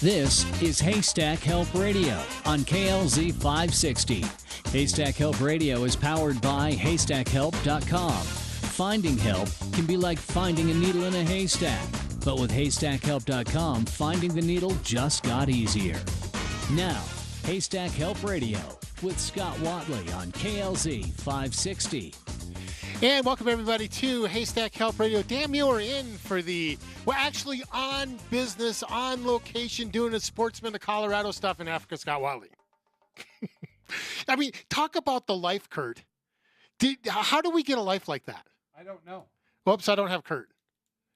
This is Haystack Help Radio on KLZ 560. Haystack Help Radio is powered by HaystackHelp.com. Finding help can be like finding a needle in a haystack, but with HaystackHelp.com, finding the needle just got easier. Now, Haystack Help Radio with Scott Watley on KLZ 560. And welcome everybody to Haystack Help Radio. Dan Muir in for we're actually on business, on location, doing the Sportsman of Colorado stuff in Africa, Scott Watley. I mean, talk about the life, Kurt. How do we get a life like that? I don't know. Whoops, I don't have Kurt.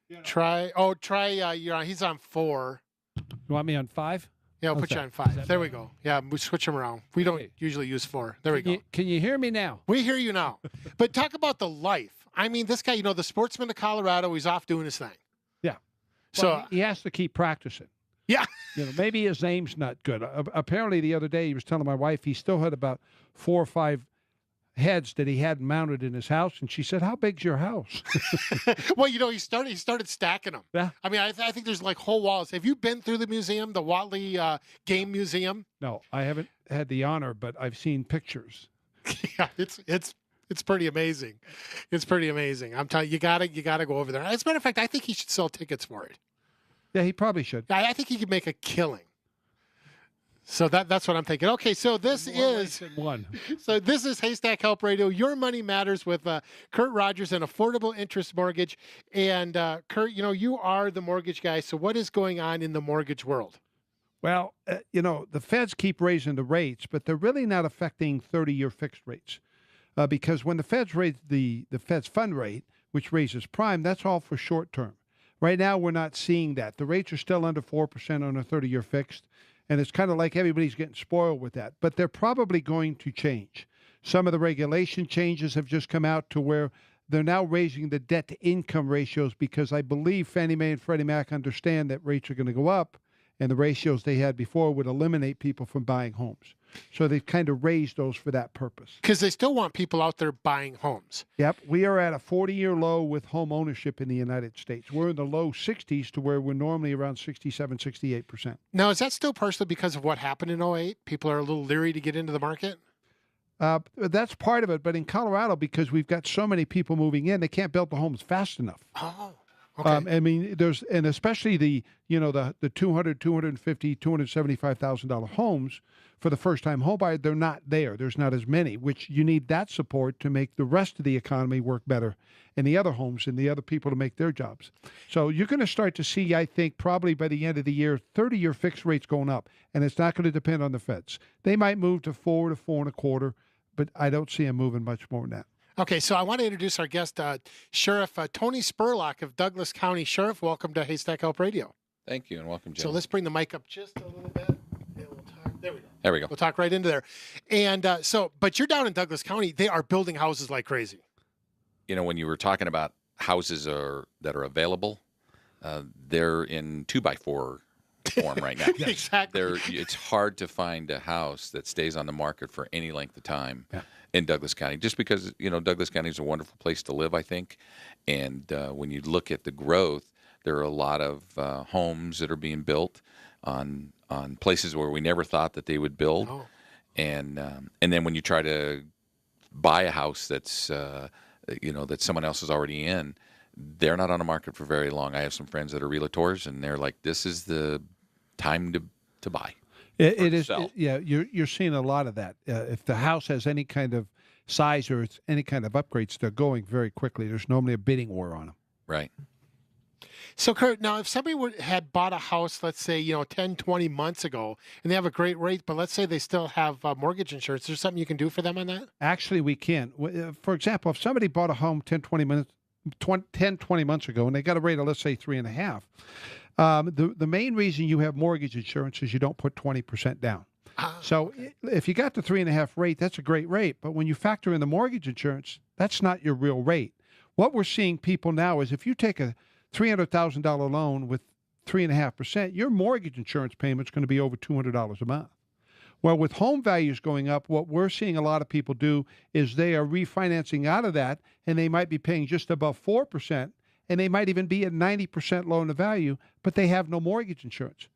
You know. Try, you're on, he's on 4. You want me on 5? Yeah, I'll put you on 5. There we go. Yeah, we switch them around. We don't usually use 4. There we go. Can you hear me now? We hear you now. But talk about the life. I mean, this guy, the Sportsman of Colorado, he's off doing his thing. Yeah. So well, he has to keep practicing. Yeah. Maybe his aim's not good. Apparently, the other day, he was telling my wife he still had about 4 or 5 heads that he hadn't mounted in his house, and she said, "How big's your house?" Well, he started stacking them. Yeah. I mean, I think there's like whole walls. Have you been through the museum, the Watley Game Museum? No, I haven't had the honor, but I've seen pictures. Yeah, it's pretty amazing. It's pretty amazing. I'm telling you, you gotta go over there. As a matter of fact, I think he should sell tickets for it. Yeah, he probably should. I think he could make a killing. So that's what I'm thinking. Okay, so this is Haystack Help Radio. Your money matters with Kurt Rogers, an affordable interest mortgage. And Kurt, you are the mortgage guy. So what is going on in the mortgage world? Well, the feds keep raising the rates, but they're really not affecting 30-year fixed rates because when the feds raise the fed's fund rate, which raises prime, that's all for short term. Right now, we're not seeing that. The rates are still under 4% on a 30-year fixed. And it's kind of like everybody's getting spoiled with that. But they're probably going to change. Some of the regulation changes have just come out to where they're now raising the debt-to-income ratios because I believe Fannie Mae and Freddie Mac understand that rates are going to go up, and the ratios they had before would eliminate people from buying homes. So they've kind of raised those for that purpose. Because they still want people out there buying homes. Yep. We are at a 40-year low with home ownership in the United States. We're in the low 60s to where we're normally around 67, 68%. Now, is that still partially because of what happened in '08? People are a little leery to get into the market? That's part of it. But in Colorado, because we've got so many people moving in, they can't build the homes fast enough. Oh. Okay. I mean, and especially the $200,000, $250,000, $275,000 homes for the first-time home buyer, they're not there. There's not as many, which you need that support to make the rest of the economy work better and the other homes and the other people to make their jobs. So you're going to start to see, I think, probably by the end of the year, 30-year fixed rates going up, and it's not going to depend on the feds. They might move to 4 to 4.25, but I don't see them moving much more than that. Okay, so I want to introduce our guest, Sheriff Tony Spurlock of Douglas County. Sheriff, welcome to Haystack Help Radio. Thank you, and welcome, Jim. So let's bring the mic up just a little bit. And we'll talk. There we go. There we go. We'll talk right into there. And but you're down in Douglas County. They are building houses like crazy. When you were talking about houses that are available, they're in 2x4 form right now. Exactly. It's hard to find a house that stays on the market for any length of time. Yeah. In Douglas County, just because, Douglas County is a wonderful place to live, I think. And when you look at the growth, there are a lot of homes that are being built on places where we never thought that they would build. Oh. And then when you try to buy a house that's, that someone else is already in, they're not on the market for very long. I have some friends that are realtors, and they're like, this is the time to buy. It is, you're seeing a lot of that. If the house has any kind of size or it's any kind of upgrades, they're going very quickly. There's normally a bidding war on them. Right. So, Kurt, now if somebody had bought a house, let's say, 10, 20 months ago, and they have a great rate, but let's say they still have mortgage insurance, is there something you can do for them on that? Actually, we can. For example, if somebody bought a home 10, 20 months ago, and they got a rate of, let's say, 3.5%, the main reason you have mortgage insurance is you don't put 20% down. So if you got the 3.5% rate, that's a great rate. But when you factor in the mortgage insurance, that's not your real rate. What we're seeing people now is if you take a $300,000 loan with 3.5%, your mortgage insurance payment is going to be over $200 a month. Well, with home values going up, what we're seeing a lot of people do is they are refinancing out of that, and they might be paying just above 4%, and they might even be at 90% loan to value, but they have no mortgage insurance.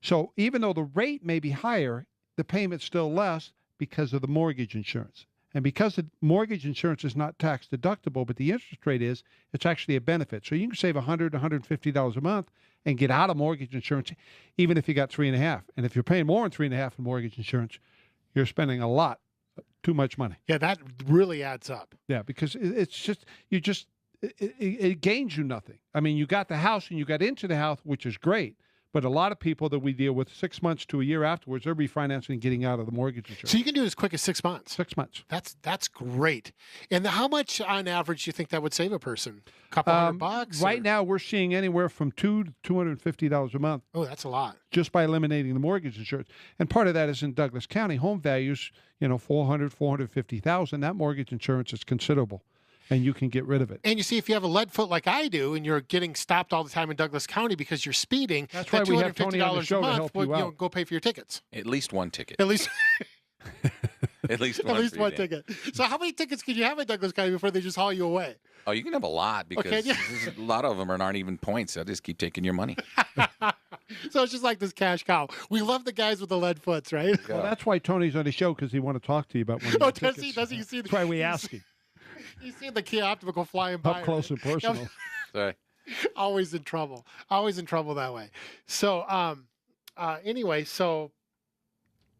So even though the rate may be higher, the payment's still less because of the mortgage insurance. And because the mortgage insurance is not tax deductible, but the interest rate is, it's actually a benefit. So you can save $100, $150 a month and get out of mortgage insurance, even if you got 3.5. And if you're paying more than 3.5 in mortgage insurance, you're spending a lot, too much money. Yeah, that really adds up. Yeah, because it gains you nothing. I mean, you got the house and you got into the house, which is great. But a lot of people that we deal with 6 months to a year afterwards, they're refinancing and getting out of the mortgage insurance. So you can do it as quick as 6 months. 6 months. That's great. And how much on average do you think that would save a person? A couple $100? Right now, we're seeing anywhere from $200 to $250 a month. Oh, that's a lot. Just by eliminating the mortgage insurance. And part of that is in Douglas County, home values, $400,000, $450,000. That mortgage insurance is considerable. And you can get rid of it. And you see, if you have a lead foot like I do, and you're getting stopped all the time in Douglas County because you're speeding, that's why we have Tony on the show to help you out. Go pay for your tickets. At least one ticket. At least, at least one ticket. So how many tickets can you have in Douglas County before they just haul you away? Oh, you can have a lot because a lot of them aren't even points. They'll just keep taking your money. So it's just like this cash cow. We love the guys with the lead foots, right? Well, that's why Tony's on the show, because he want to talk to you about one of the tickets. Does he? Does he? See that's why we ask him. You see the Kia Optical flying by. Up close and personal. Sorry. Always in trouble. Always in trouble that way. So, anyway,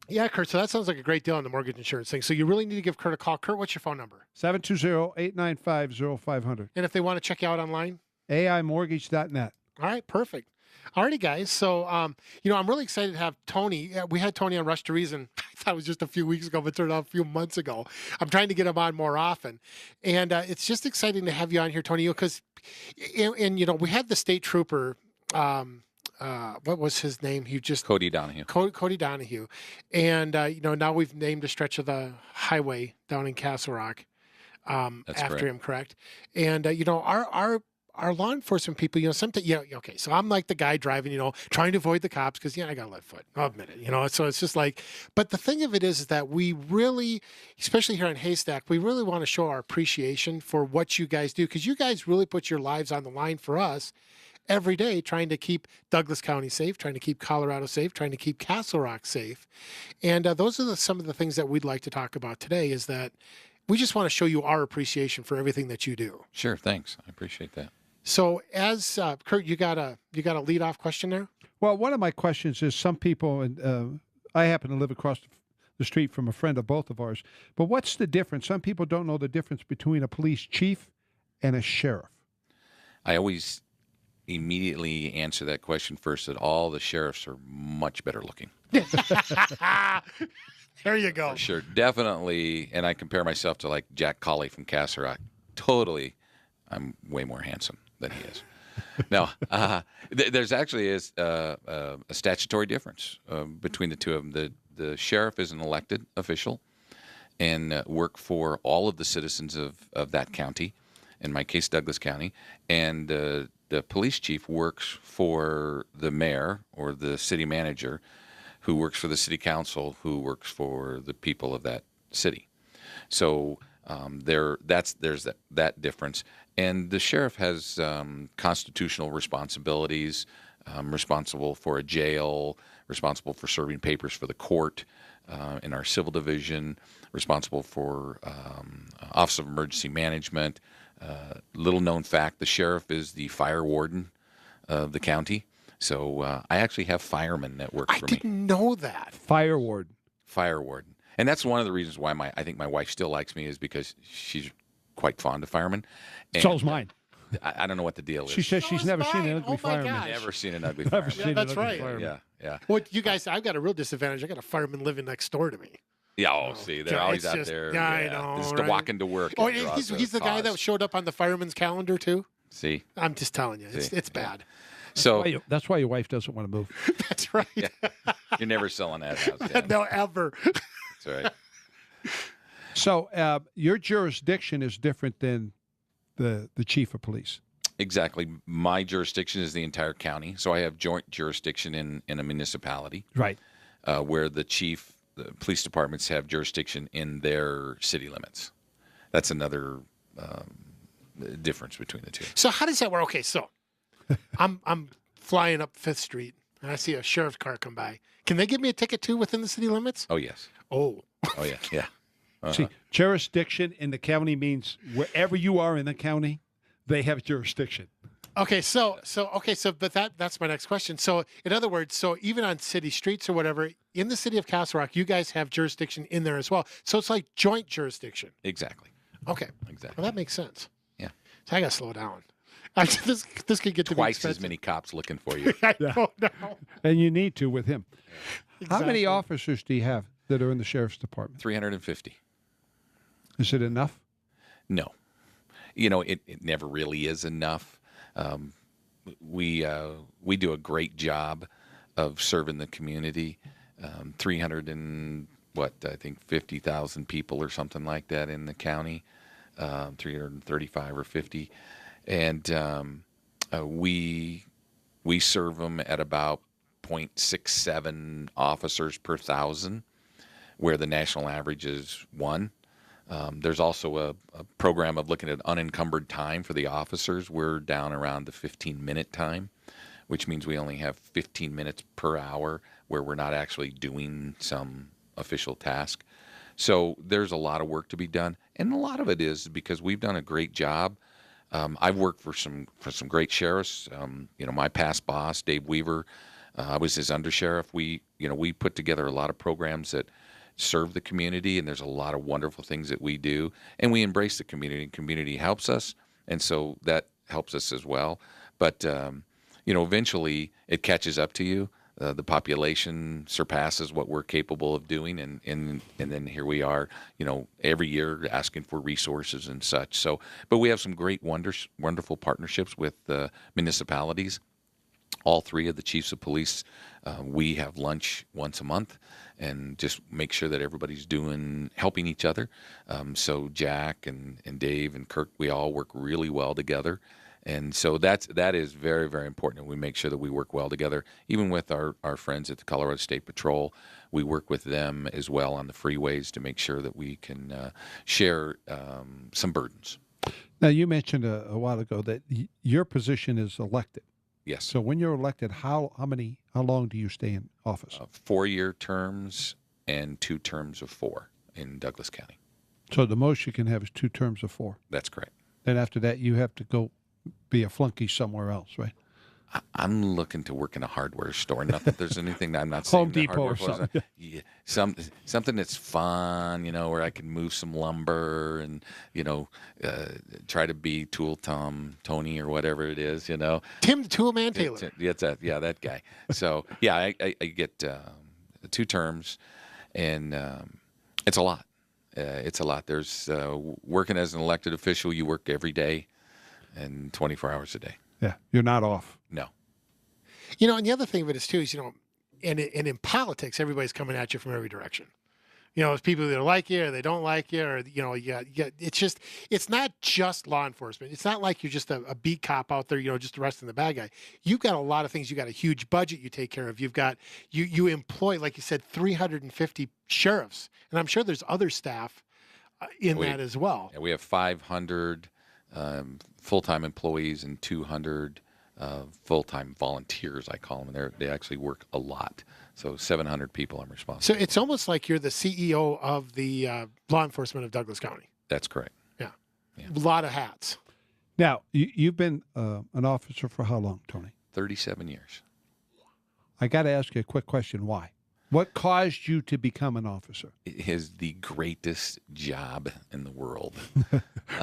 yeah, Kurt, so that sounds like a great deal on the mortgage insurance thing. So you really need to give Kurt a call. Kurt, what's your phone number? 720-895-0500. And if they want to check you out online? AImortgage.net. All right, perfect. Alrighty, guys. So, I'm really excited to have Tony. We had Tony on Rush to Reason. I thought it was just a few weeks ago, but turned out a few months ago. I'm trying to get him on more often. And it's just exciting to have you on here, Tony, because, we had the state trooper, what was his name? Cody Donahue. Cody Donahue. And, now we've named a stretch of the highway down in Castle Rock after him, correct? And, our law enforcement people, sometimes, okay, so I'm like the guy driving, trying to avoid the cops because, I got a lead foot. I'll admit it, so it's just like, but the thing of it is that we really, especially here in Haystack, we really want to show our appreciation for what you guys do, because you guys really put your lives on the line for us every day, trying to keep Douglas County safe, trying to keep Colorado safe, trying to keep Castle Rock safe. And those are some of the things that we'd like to talk about today, is that we just want to show you our appreciation for everything that you do. Sure, thanks. I appreciate that. So, as Kurt, you got a lead off question there? Well, one of my questions is, some people, and I happen to live across the street from a friend of both of ours, but what's the difference? Some people don't know the difference between a police chief and a sheriff. I always immediately answer that question first, that all the sheriffs are much better looking. There you go. For sure, definitely. And I compare myself to like Jack Colley from Castle Rock. Totally, I'm way more handsome than he is. Now, there's actually a statutory difference between the two of them. The sheriff is an elected official and work for all of the citizens of that county, in my case, Douglas County. And the police chief works for the mayor or the city manager, who works for the city council, who works for the people of that city. So there's that difference. And the sheriff has constitutional responsibilities, responsible for a jail, responsible for serving papers for the court in our civil division, responsible for Office of Emergency Management. Little known fact, the sheriff is the fire warden of the county. So I actually have firemen that work for me. I didn't know that. Fire warden. Fire warden. And that's one of the reasons why I think my wife still likes me, is because she's quite fond of firemen. So's mine. I don't know what the deal is. She says she's never seen an ugly fireman. fireman. Never seen an ugly fireman. That's right. Yeah. Well, you guys, I've got a real disadvantage. I got a fireman living next door to me. Yeah, see, they're always out there. Yeah, I know. Just right? walking to work. Oh, he's the guy that showed up on the fireman's calendar too. See, I'm just telling you, it's bad. That's why your wife doesn't want to move. That's right. Yeah. You're never selling that house. Yeah. No, ever. That's right. So your jurisdiction is different than the chief of police. Exactly. My jurisdiction is the entire county, so I have joint jurisdiction in a municipality. Right. Where the police departments have jurisdiction in their city limits. That's another difference between the two. So how does that work? Okay, so I'm flying up 5th Street. and I see a sheriff's car come by, can they give me a ticket too within the city limits? Oh, yes. Oh. Oh, yeah. Yeah. See, jurisdiction in the county means wherever you are in the county, they have jurisdiction. Okay, but that's my next question. So, in other words, so even on city streets or whatever, in the city of Castle Rock, you guys have jurisdiction in there as well. So it's like joint jurisdiction. Exactly. Okay. Exactly. Well, that makes sense. Yeah. So I got to slow down. This could get to be Twice expensive. as many cops looking for you. I don't know. And you need to with him. Exactly. How many officers do you have that are in the sheriff's department? 350. Is it enough? No. It never really is enough. We do a great job of serving the community. 300 and I think 50,000 people or something like that in the county. 335 or 50, and we serve them at about 0.67 officers per thousand, where the national average is 1. There's also a program of looking at unencumbered time for the officers. We're down around the 15-minute time, which means we only have 15 minutes per hour where we're not actually doing some official task. So there's a lot of work to be done, and a lot of it is because we've done a great job. I've worked for some great sheriffs. My past boss, Dave Weaver, I was his undersheriff. We put together a lot of programs that serve the community, and there's a lot of wonderful things that we do, and we embrace the community, and community helps us, and so that helps us as well. But eventually it catches up to you. The population surpasses what we're capable of doing, and then here we are, every year asking for resources and such. So, but we have some great, wonderful partnerships with municipalities. All 3 of the chiefs of police, we have lunch once a month, and just make sure that everybody's helping each other. So Jack and Dave and Kirk, we all work really well together. And so that is very, very important. We make sure that we work well together. Even with our friends at the Colorado State Patrol, we work with them as well on the freeways to make sure that we can share some burdens. Now, you mentioned a while ago that your position is elected. Yes. So when you're elected, how long do you stay in office? 4-year terms and 2 terms of 4 in Douglas County. So the most you can have is 2 terms of 4. That's correct. Then after that, you have to go be a flunky somewhere else, right? I'm looking to work in a hardware store. Not that there's anything I'm not saying. Home Depot or something. Yeah, something that's fun, where I can move some lumber and try to be Tool Tom, Tony, or whatever it is. Tim the Tool Man Taylor. That guy. So yeah, I get 2 terms, and it's a lot. It's a lot. There's working as an elected official. You work every day and 24 hours a day. Yeah, you're not off. No. And the other thing of it is too is and in politics, everybody's coming at you from every direction. It's people that like you or they don't like you, or it's not just law enforcement. It's not like you're just a beat cop out there, just arresting the bad guy. You've got a lot of things. You got a huge budget you take care of. You've got you employ, like you said, 350 sheriffs, and I'm sure there's other staff in that as well. Yeah, we have 500 full-time employees and 200 full-time volunteers, I call them. They actually work a lot. So 700 people I'm responsible. So it's almost like you're the CEO of the law enforcement of Douglas County. That's correct. Yeah. A lot of hats. Now, you've been an officer for how long, Tony? 37 years. I got to ask you a quick question. Why? What caused you to become an officer? It is the greatest job in the world.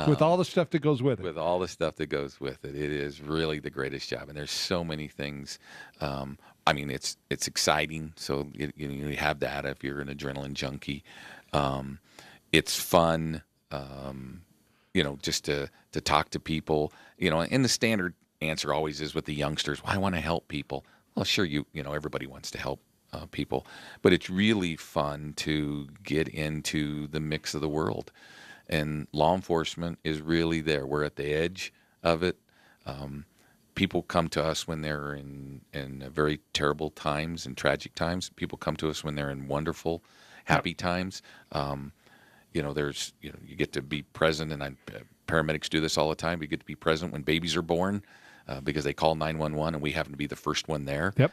With all the stuff that goes with it. With all the stuff that goes with it. It is really the greatest job. And there's so many things. It's exciting. So you have that if you're an adrenaline junkie. It's fun, just to talk to people. And the standard answer always is with the youngsters, well, I want to help people. Well, sure, everybody wants to help people, but it's really fun to get into the mix of the world, and law enforcement is really there. We're at the edge of it. People come to us when they're in very terrible times and tragic times. People come to us when they're in wonderful, happy times. You get to be present, and paramedics do this all the time. You get to be present when babies are born. because they call 911 and we happen to be the first one there. Yep.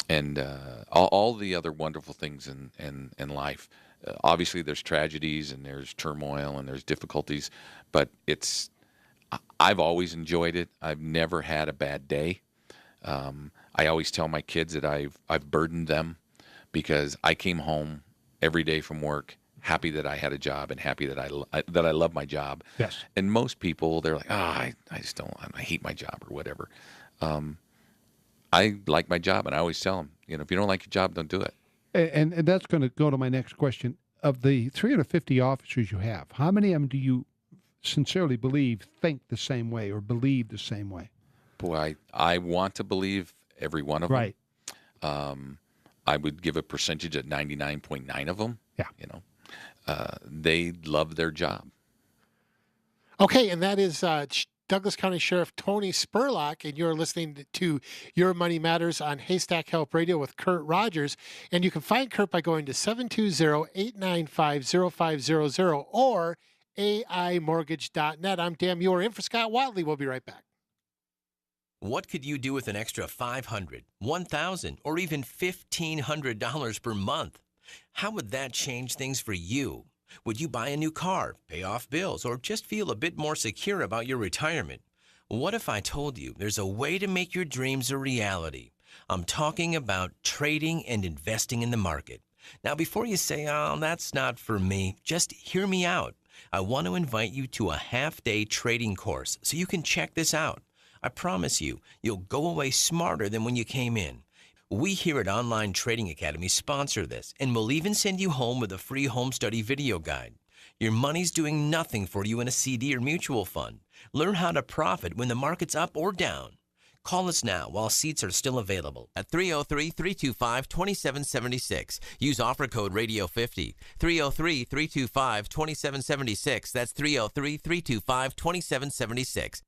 And all the other wonderful things in life. Obviously, there's tragedies and there's turmoil and there's difficulties, but I've always enjoyed it. I've never had a bad day. I always tell my kids that I've burdened them because I came home every day from work happy that I had a job and happy that I love my job. Yes. And most people, they're like, I hate my job or whatever. I like my job, and I always tell them, if you don't like your job, don't do it. And that's going to go to my next question. Of the 350 officers you have, how many of them do you sincerely think the same way or believe the same way? Boy, I want to believe every one of them. Right. I would give a percentage at 99.9 of them. Yeah. They love their job. Okay, and that is Douglas County Sheriff Tony Spurlock, and you're listening to Your Money Matters on Haystack Help Radio with Kurt Rogers. And you can find Kurt by going to 720-895-0500 or AImortgage.net. I'm Dan Muir in for Scott Watley. We'll be right back. What could you do with an extra $500, $1,000, or even $1,500 per month? How would that change things for you? Would you buy a new car, pay off bills, or just feel a bit more secure about your retirement? What if I told you there's a way to make your dreams a reality? I'm talking about trading and investing in the market. Now, before you say, oh, that's not for me, just hear me out. I want to invite you to a half-day trading course so you can check this out. I promise you, you'll go away smarter than when you came in. We here at Online Trading Academy sponsor this, and we'll even send you home with a free home study video guide. Your money's doing nothing for you in a CD or mutual fund. Learn how to profit when the market's up or down. Call us now while seats are still available at 303-325-2776. Use offer code Radio50. 303-325-2776. That's 303-325-2776.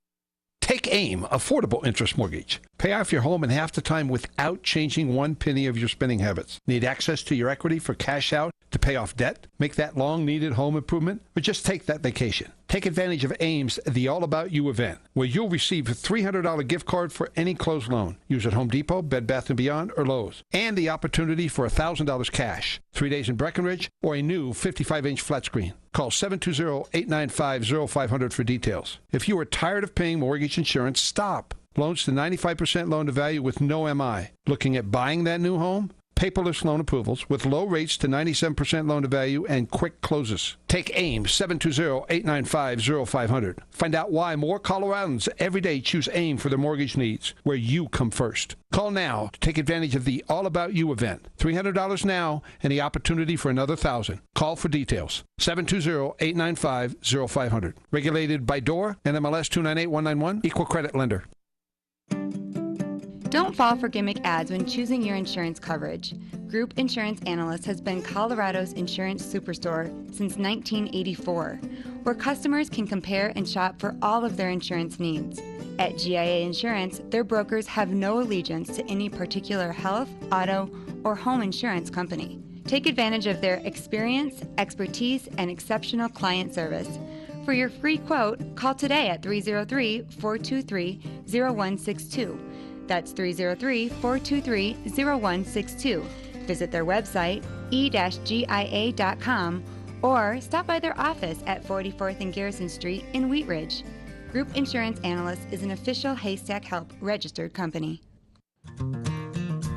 Take AIM, Affordable Interest Mortgage. Pay off your home in half the time without changing one penny of your spending habits. Need access to your equity for cash out to pay off debt, make that long-needed home improvement, or just take that vacation? Take advantage of AIM's The All About You event, where you'll receive a $300 gift card for any closed loan. Use at Home Depot, Bed Bath & Beyond, or Lowe's. And the opportunity for $1,000 cash, 3 days in Breckenridge, or a new 55-inch flat screen. Call 720-895-0500 for details. If you are tired of paying mortgage insurance, stop. Loans to 95% loan to value with no MI. Looking at buying that new home? Paperless loan approvals with low rates to 97% loan to value and quick closes. Take AIM 720-895-0500. Find out why more Coloradans every day choose AIM for their mortgage needs, where you come first. Call now to take advantage of the All About You event. $300 now and the opportunity for another $1,000. Call for details. 720-895-0500. Regulated by DOR and MLS 298191. Equal credit lender. Don't fall for gimmick ads when choosing your insurance coverage. Group Insurance Analyst has been Colorado's insurance superstore since 1984, where customers can compare and shop for all of their insurance needs. At GIA Insurance, their brokers have no allegiance to any particular health, auto, or home insurance company. Take advantage of their experience, expertise, and exceptional client service. For your free quote, call today at 303-423-0162. That's 303-423-0162. Visit their website, e-gia.com, or stop by their office at 44th and Garrison Street in Wheat Ridge. Group Insurance Analyst is an official Haystack Help registered company.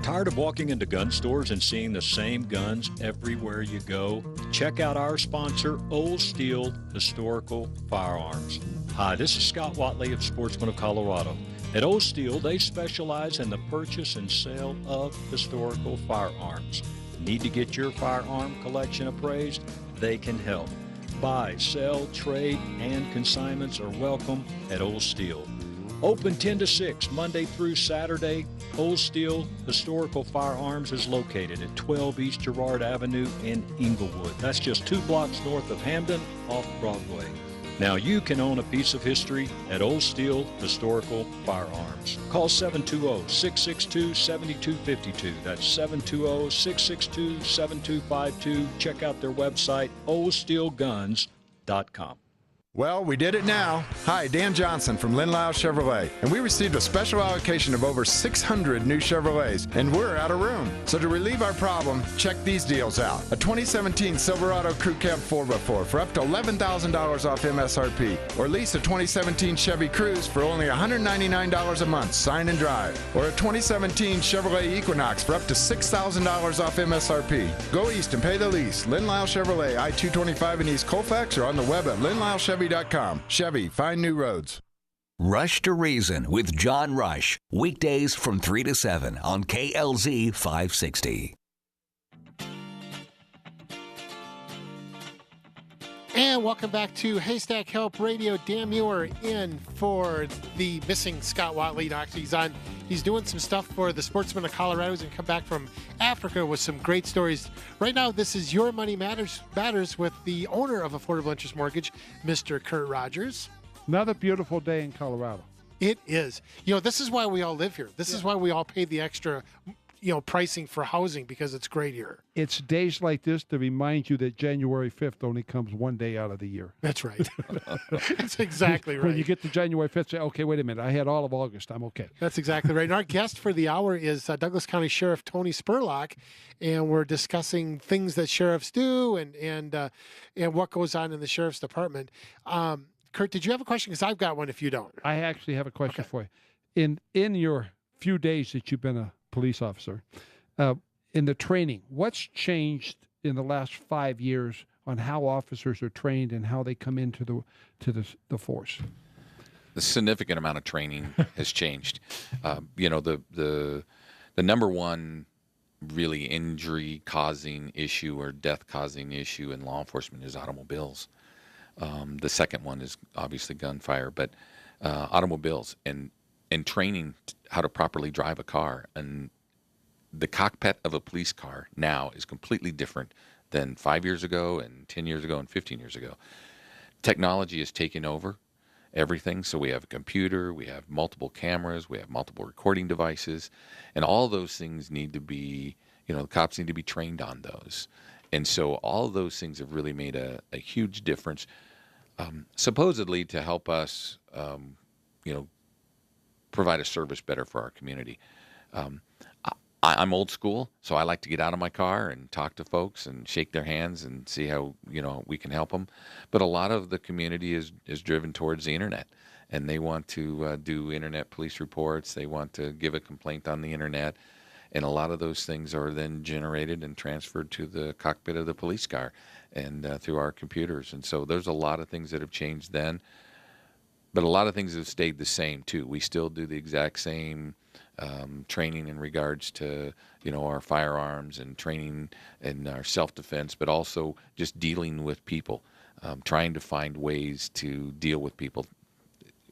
Tired of walking into gun stores and seeing the same guns everywhere you go? Check out our sponsor, Old Steel Historical Firearms. Hi, this is Scott Watley of Sportsman of Colorado. At Old Steel, they specialize in the purchase and sale of historical firearms. Need to get your firearm collection appraised? They can help. Buy, sell, trade, and consignments are welcome at Old Steel. Open 10 to 6, Monday through Saturday. Old Steel Historical Firearms is located at 12 East Girard Avenue in Inglewood. That's just 2 blocks north of Hamden off Broadway. Now you can own a piece of history at Old Steel Historical Firearms. Call 720-662-7252. That's 720-662-7252. Check out their website, oldsteelguns.com. Well, we did it now. Hi, Dan Johnson from Lynn Lyle Chevrolet, and we received a special allocation of over 600 new Chevrolets, and we're out of room. So to relieve our problem, check these deals out. A 2017 Silverado Crew Cab 4x4 for up to $11,000 off MSRP, or lease a 2017 Chevy Cruze for only $199 a month, sign and drive, or a 2017 Chevrolet Equinox for up to $6,000 off MSRP. Go east and pay the lease. Lynn Lyle Chevrolet, I-225 in East Colfax, or on the web at lynnlylechevy.com. Chevy, find new roads. Rush to Reason with John Rush. Weekdays from 3 to 7 on KLZ 560. And welcome back to Haystack Help Radio. Dan Muir in for the missing Scott Watley. Actually, he's doing some stuff for the Sportsmen of Colorado. He's going to come back from Africa with some great stories. Right now, this is Your Money Matters with the owner of Affordable Interest Mortgage, Mr. Kurt Rogers. Another beautiful day in Colorado. It is. This is why we all live here. This is why we all pay the extra pricing for housing, because it's great here. It's days like this to remind you that January 5th only comes one day out of the year. That's right. That's exactly right. When you get to January 5th, say, okay, wait a minute, I had all of August. I'm okay. That's exactly right. And our guest for the hour is Douglas County Sheriff Tony Spurlock, and we're discussing things that sheriffs do and what goes on in the sheriff's department. Kurt, did you have a question? Because I've got one if you don't. I actually have a question for you. In your few days that you've been a police officer, in the training, what's changed in the last 5 years on how officers are trained and how they come into the force? The significant amount of training has changed. The number one really injury-causing issue or death-causing issue in law enforcement is automobiles. The second one is obviously gunfire, but automobiles and training how to properly drive a car. And the cockpit of a police car now is completely different than 5 years ago and 10 years ago and 15 years ago. Technology has taken over everything. So we have a computer, we have multiple cameras, we have multiple recording devices, and all those things need to be, the cops need to be trained on those. And so all of those things have really made a huge difference, supposedly to help us, provide a service better for our community. I'm old school, so I like to get out of my car and talk to folks and shake their hands and see how, we can help them. But a lot of the community is driven towards the internet, and they want to do internet police reports. They want to give a complaint on the internet, and a lot of those things are then generated and transferred to the cockpit of the police car and through our computers. And so there's a lot of things that have changed then. But a lot of things have stayed the same, too. We still do the exact same training in regards to, our firearms and training in our self-defense, but also just dealing with people, trying to find ways to deal with people.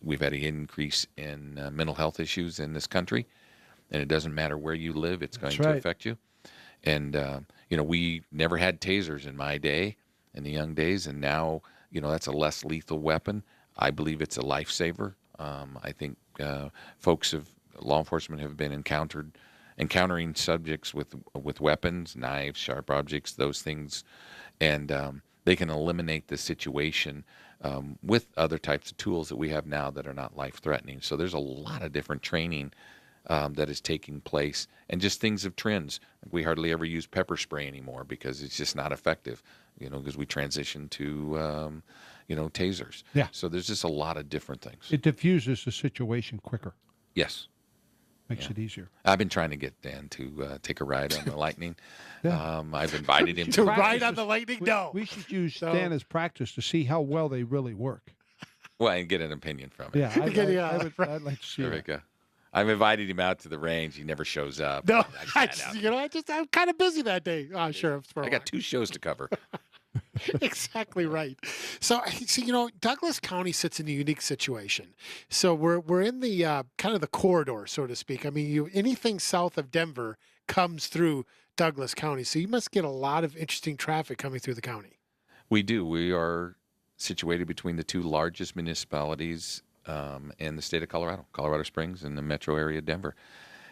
We've had an increase in mental health issues in this country, and it doesn't matter where you live, it's going to affect you. And, we never had tasers in my day, in the young days, and now, that's a less lethal weapon. I believe it's a lifesaver. I think law enforcement have been encountering subjects with weapons, knives, sharp objects, those things, and they can eliminate the situation with other types of tools that we have now that are not life-threatening. So there's a lot of different training that is taking place, and just things of trends. We hardly ever use pepper spray anymore because it's just not effective, because we transitioned to tasers. Yeah. So there's just a lot of different things. It diffuses the situation quicker. Yes. Makes it easier. I've been trying to get Dan to take a ride on the Lightning. I've invited him to ride on the Lightning. No. We should use Dan as practice to see how well they really work. Well, and get an opinion from him. Yeah, I'd like to see There we go. I've invited him out to the range. He never shows up. No, I'm kind of busy that day. Sure. I got 2 shows to cover. Exactly right. So, Douglas County sits in a unique situation. So we're in the kind of the corridor, so to speak. I mean, anything south of Denver comes through Douglas County. So you must get a lot of interesting traffic coming through the county. We do. We are situated between the 2 largest municipalities in the state of Colorado Springs and the metro area of Denver.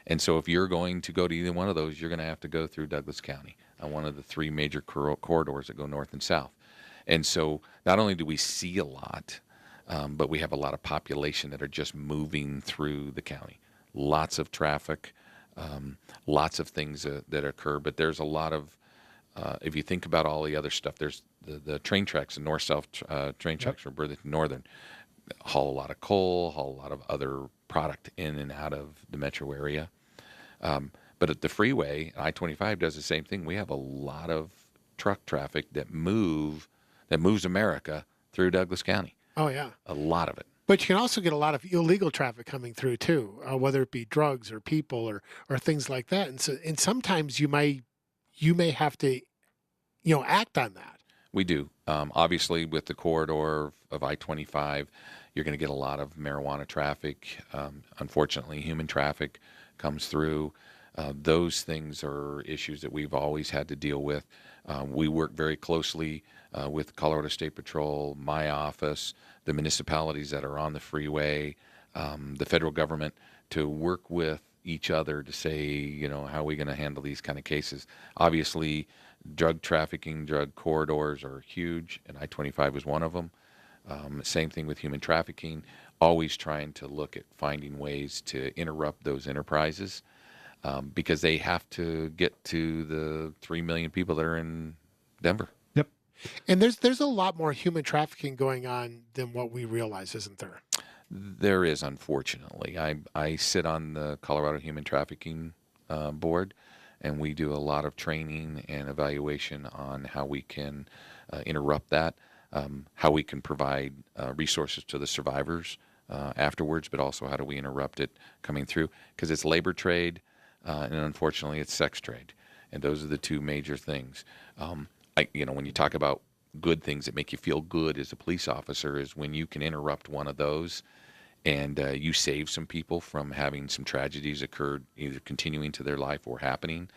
And so if you're going to go to either one of those, you're going to have to go through Douglas County on one of the 3 major corridors that go north and south. And so not only do we see a lot, but we have a lot of population that are just moving through the county. Lots of traffic, lots of things that occur. But there's a lot of, if you think about all the other stuff, there's the train tracks, the north-south train tracks from Burlington Northern, haul a lot of coal, haul a lot of other product in and out of the metro area. But at the freeway, I-25 does the same thing. We have a lot of truck traffic that moves America through Douglas County. Oh, yeah. A lot of it. But you can also get a lot of illegal traffic coming through too, whether it be drugs or people or things like that. And sometimes you may have to, act on that. We do. Obviously, with the corridor of I-25, you're going to get a lot of marijuana traffic. Unfortunately, human traffic comes through. Those things are issues that we've always had to deal with. We work very closely with Colorado State Patrol, my office, the municipalities that are on the freeway, the federal government, to work with each other to say, how are we going to handle these kind of cases? Obviously, drug trafficking, drug corridors are huge, and I-25 is one of them. Same thing with human trafficking, always trying to look at finding ways to interrupt those enterprises because they have to get to the 3 million people that are in Denver. Yep. And there's a lot more human trafficking going on than what we realize, isn't there? There is, unfortunately. I sit on the Colorado Human Trafficking Board, and we do a lot of training and evaluation on how we can interrupt that, how we can provide resources to the survivors afterwards, but also how do we interrupt it coming through, because it's labor trade and unfortunately it's sex trade, and those are the two major things. When you talk about good things that make you feel good as a police officer is when you can interrupt one of those and you save some people from having some tragedies occurred, either continuing to their life or happening,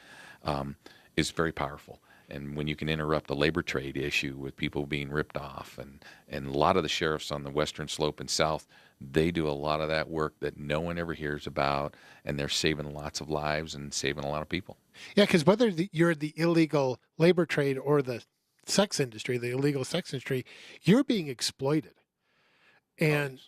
is very powerful. And when you can interrupt the labor trade issue with people being ripped off, and a lot of the sheriffs on the western slope and south, they do a lot of that work that no one ever hears about, and they're saving lots of lives and saving a lot of people. Yeah, because whether you're the illegal labor trade or the sex industry, the illegal sex industry, you're being exploited. And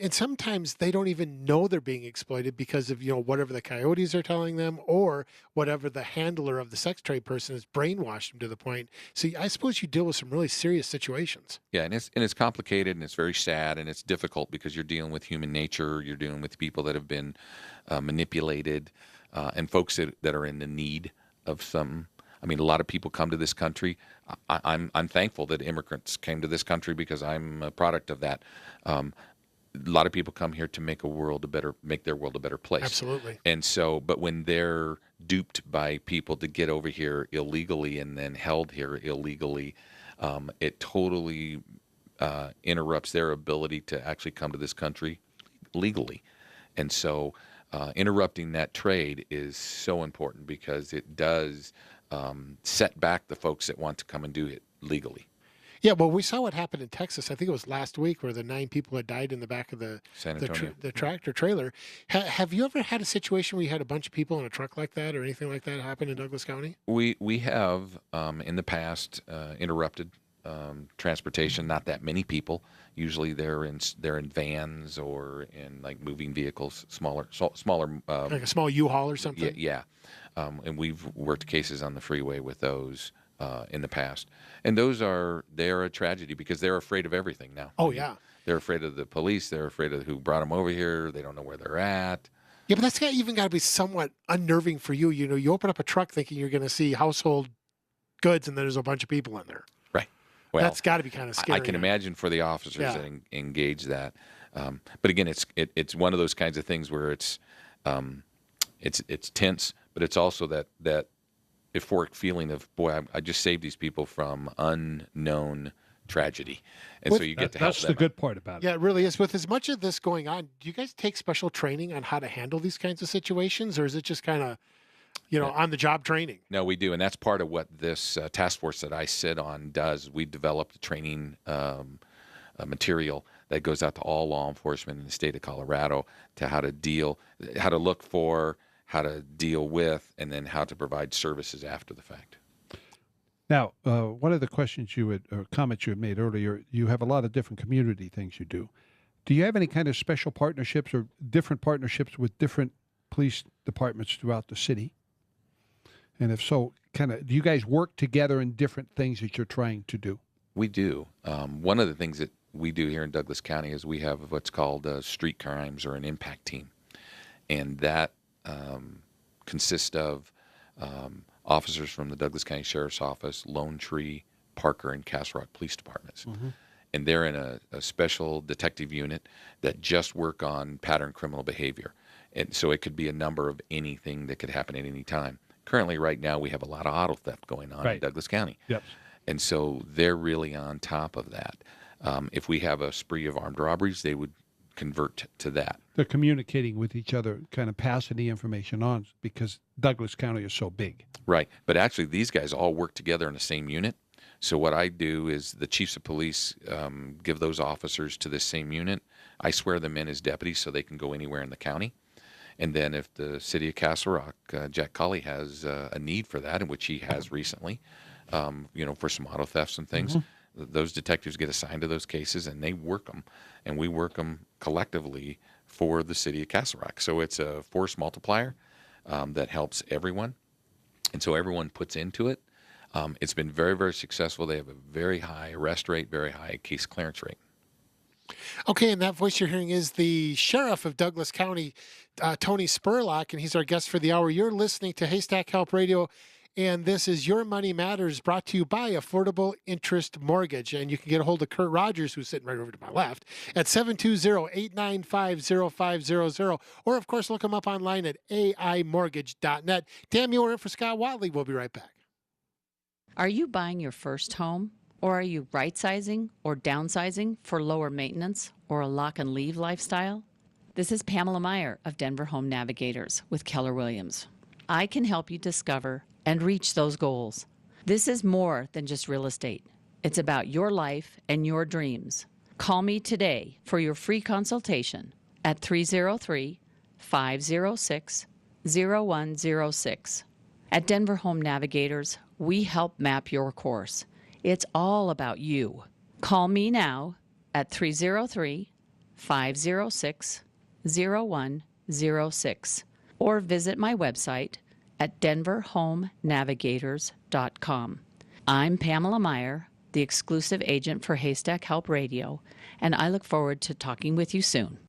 sometimes they don't even know they're being exploited because of, whatever the coyotes are telling them or whatever the handler of the sex trade person has brainwashed them to the point. So I suppose you deal with some really serious situations. Yeah, and it's complicated, and it's very sad, and it's difficult because you're dealing with human nature. You're dealing with people that have been manipulated, and folks that are in the need of some. I mean, a lot of people come to this country. I'm thankful that immigrants came to this country because I'm a product of that. A lot of people come here to make their world a better place. Absolutely. And so, but when they're duped by people to get over here illegally and then held here illegally, it totally interrupts their ability to actually come to this country legally. And so, interrupting that trade is so important because it does set back the folks that want to come and do it legally. Yeah, well, we saw what happened in Texas. I think it was last week where the 9 people had died in the back of the tractor trailer. Have you ever had a situation where you had a bunch of people in a truck like that or anything like that happen in Douglas County? We have in the past interrupted transportation. Not that many people. Usually they're in vans or in like moving vehicles, smaller. Like a small U-Haul or something. Yeah. And we've worked cases on the freeway with those in the past, and they're a tragedy because they're afraid of everything now. Oh yeah, they're afraid of the police. They're afraid of who brought them over here. They don't know where they're at. Yeah, but that's even got to be somewhat unnerving for you. You open up a truck thinking you're going to see household goods, and there's a bunch of people in there. Right. Well, that's got to be kind of scary. I can imagine for the officers that engage that. But again, it's one of those kinds of things where it's tense, but it's also that euphoric feeling of, boy, I just saved these people from unknown tragedy. And so you get to help them. That's the good part about it. Yeah, it really is. With as much of this going on, do you guys take special training on how to handle these kinds of situations, or is it just kind of, on-the-job training? No, we do, and that's part of what this task force that I sit on does. We developed a training material that goes out to all law enforcement in the state of Colorado to how to look for, how to deal with, and then how to provide services after the fact. Now, one of the questions or comments you had made earlier, you have a lot of different community things you do. Do you have any kind of special partnerships or different partnerships with different police departments throughout the city? And if so, do you guys work together in different things that you're trying to do? We do. One of the things that we do here in Douglas County is we have what's called street crimes or an impact team. And that consists of officers from the Douglas County Sheriff's Office, Lone Tree, Parker, and Castle Rock Police Departments. Mm-hmm. And they're in a special detective unit that just work on pattern criminal behavior. And so it could be a number of anything that could happen at any time. Currently, right now, we have a lot of auto theft going on in Douglas County. Yep. And so they're really on top of that. If we have a spree of armed robberies, they would convert to that. They're communicating with each other, kind of passing the information on because Douglas County is so big. Right. But actually, these guys all work together in the same unit. So what I do is the chiefs of police give those officers to this same unit. I swear them in as deputies so they can go anywhere in the county. And then if the city of Castle Rock, Jack Colley has a need for that, in which he has recently, for some auto thefts and things, those detectives get assigned to those cases and they work them. And we work them collectively for the city of Castle Rock. So it's a force multiplier that helps everyone. And so everyone puts into it. It's been very, very successful. They have a very high arrest rate, very high case clearance rate. Okay, and that voice you're hearing is the sheriff of Douglas County, Tony Spurlock, and he's our guest for the hour. You're listening to Haystack Help Radio, and this is Your Money Matters, brought to you by Affordable Interest Mortgage. And you can get a hold of Kurt Rogers, who's sitting right over to my left, at 720-895-0500. Or, of course, look him up online at aimortgage.net. Dan Muir in for Scott Watley. We'll be right back. Are you buying your first home? Or are you right-sizing or downsizing for lower maintenance or a lock-and-leave lifestyle? This is Pamela Meyer of Denver Home Navigators with Keller Williams. I can help you discover and reach those goals. This is more than just real estate. It's about your life and your dreams. Call me today for your free consultation at 303-506-0106. At Denver Home Navigators, we help map your course. It's all about you. Call me now at 303-506-0106 or visit my website at denverhomenavigators.com. I'm Pamela Meyer, the exclusive agent for Haystack Help Radio, and I look forward to talking with you soon.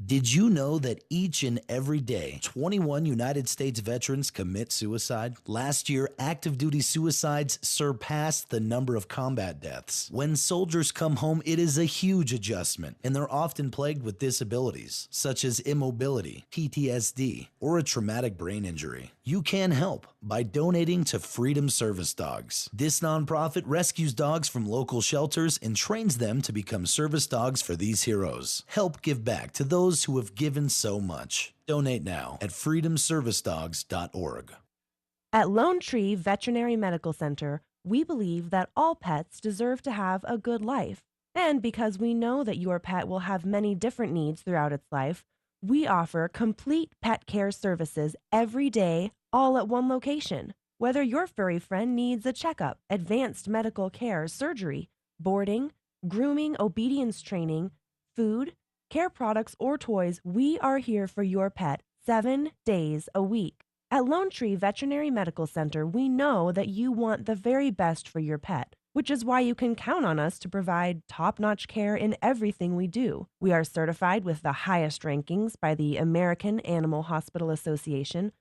Did you know that each and every day, 21 United States veterans commit suicide? Last year, active duty suicides surpassed the number of combat deaths. When soldiers come home, it is a huge adjustment, and they're often plagued with disabilities, such as immobility, PTSD, or a traumatic brain injury. You can help by donating to Freedom Service Dogs. This nonprofit rescues dogs from local shelters and trains them to become service dogs for these heroes. Help give back to those who have given so much. Donate now at freedomservicedogs.org. At Lone Tree Veterinary Medical Center, we believe that all pets deserve to have a good life. And because we know that your pet will have many different needs throughout its life, we offer complete pet care services every day, all at one location. Whether your furry friend needs a checkup, advanced medical care, surgery, boarding, grooming, obedience training, food, care products, or toys, we are here for your pet 7 days a week. At Lone Tree Veterinary Medical Center, we know that you want the very best for your pet, which is why you can count on us to provide top-notch care in everything we do. We are certified with the highest rankings by the American Animal Hospital Association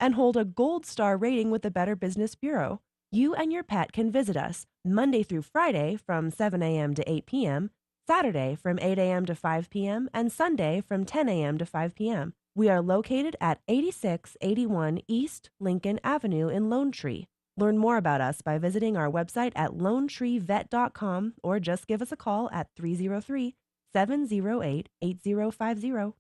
and hold a gold star rating with the Better Business Bureau. You and your pet can visit us Monday through Friday from 7 a.m. to 8 p.m., Saturday from 8 a.m. to 5 p.m., and Sunday from 10 a.m. to 5 p.m. We are located at 8681 East Lincoln Avenue in Lone Tree. Learn more about us by visiting our website at lonetreevet.com or just give us a call at 303-708-8050.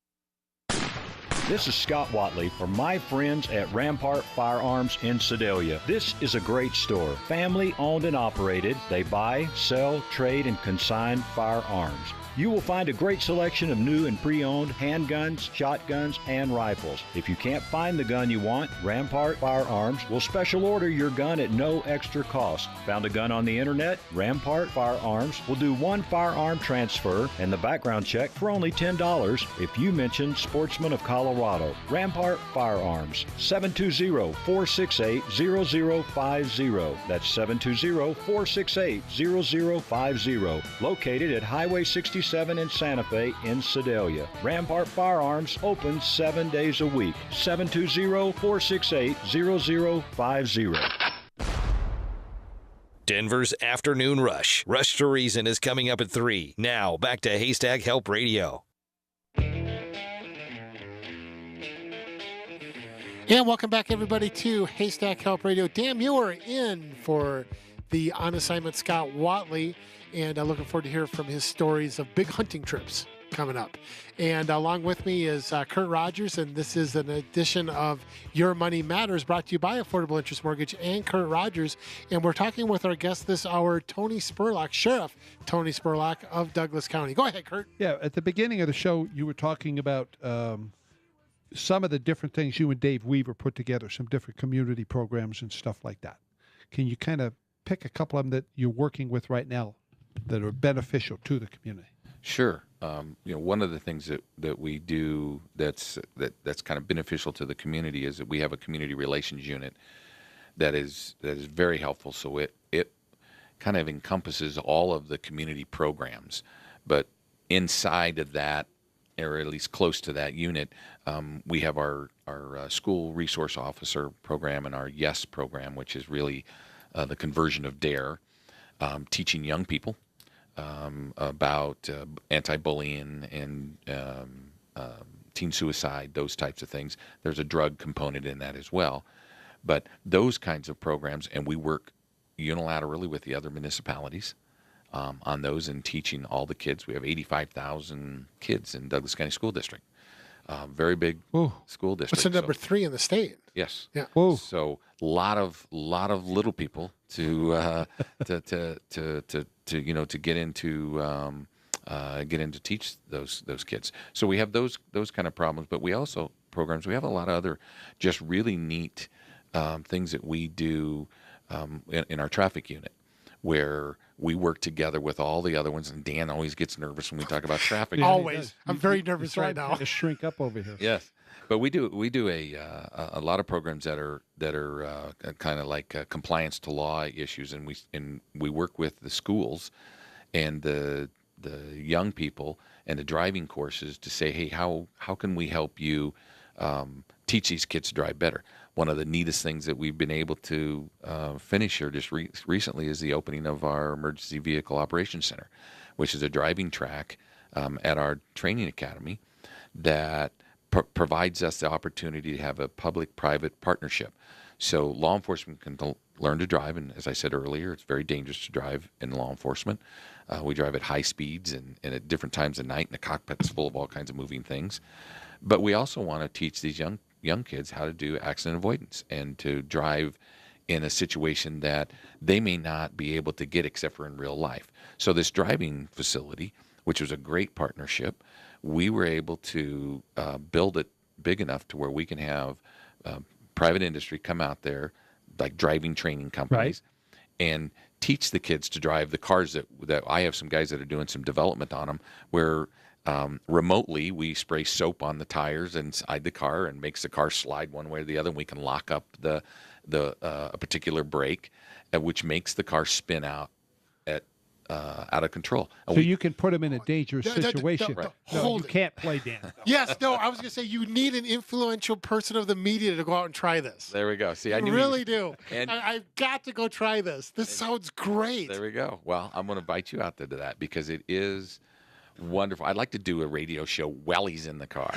This is Scott Watley from my friends at Rampart Firearms in Sedalia. This is a great store, family owned and operated. They buy, sell, trade, and consign firearms. You will find a great selection of new and pre-owned handguns, shotguns, and rifles. If you can't find the gun you want, Rampart Firearms will special order your gun at no extra cost. Found a gun on the internet? Rampart Firearms will do one firearm transfer and the background check for only $10 if you mention Sportsman of Colorado. Rampart Firearms, 720-468-0050. That's 720-468-0050. Located at Highway 67 in Santa Fe in Sedalia. Rampart Firearms open 7 days a week. 720-468-0050. Denver's Afternoon Rush. Rush to Reason is coming up at 3. Now, back to Haystack Help Radio. And welcome back, everybody, to Haystack Help Radio. Dan Muir in for the On Assignment Scott Watley, and looking forward to hear from his stories of big hunting trips coming up. And along with me is Kurt Rogers, and this is an edition of Your Money Matters, brought to you by Affordable Interest Mortgage and Kurt Rogers. And we're talking with our guest this hour, Tony Spurlock, Sheriff Tony Spurlock of Douglas County. Go ahead, Kurt. Yeah, at the beginning of the show, you were talking about some of the different things you and Dave Weaver put together, some different community programs and stuff like that. Can you kind of pick a couple of them that you're working with right now that are beneficial to the community? Sure. One of the things that we do that's kind of beneficial to the community is that we have a community relations unit that is very helpful. So it kind of encompasses all of the community programs, but inside of that, or at least close to that unit, we have our school resource officer program and our YES program, which is really the conversion of DARE, teaching young people about anti-bullying and teen suicide, those types of things. There's a drug component in that as well. But those kinds of programs, and we work unilaterally with the other municipalities on those and teaching all the kids. We have 85,000 kids in Douglas County School District. Very big school district. It's the number 3 in the state. Yes. Yeah. Whoa. So lot of little people to get into teach those kids. So we have those kind of problems, but we also programs. We have a lot of other just really neat things that we do in our traffic unit, where we work together with all the other ones, and Dan always gets nervous when we talk about traffic. Yeah, Always. I'm very nervous right now. To shrink up over here. Yes, but we do a lot of programs that are kind of like compliance to law issues, and we work with the schools and the young people and the driving courses to say, hey, how can we help you teach these kids to drive better? One of the neatest things that we've been able to finish here just recently is the opening of our Emergency Vehicle Operations Center, which is a driving track at our training academy that provides us the opportunity to have a public-private partnership. So law enforcement can learn to drive, and as I said earlier, it's very dangerous to drive in law enforcement. We drive at high speeds and at different times of night, and the cockpit's full of all kinds of moving things. But we also want to teach these young kids how to do accident avoidance and to drive in a situation that they may not be able to get except for in real life. So this driving facility, which was a great partnership, we were able to build it big enough to where we can have private industry come out there, like driving training companies, and teach the kids to drive the cars that I have some guys that are doing some development on them where remotely we spray soap on the tires inside the car and makes the car slide one way or the other. And we can lock up a particular brake, which makes the car spin out out of control. So you can put them in a dangerous situation. Hold you can't play Dan. Yes, no, I was going to say you need an influential person of the media to go out and try this. There we go. See, I really do. And I've got to go try this. This sounds great. There we go. Well, I'm going to invite you out there to that because it is wonderful. I'd like to do a radio show while he's in the car,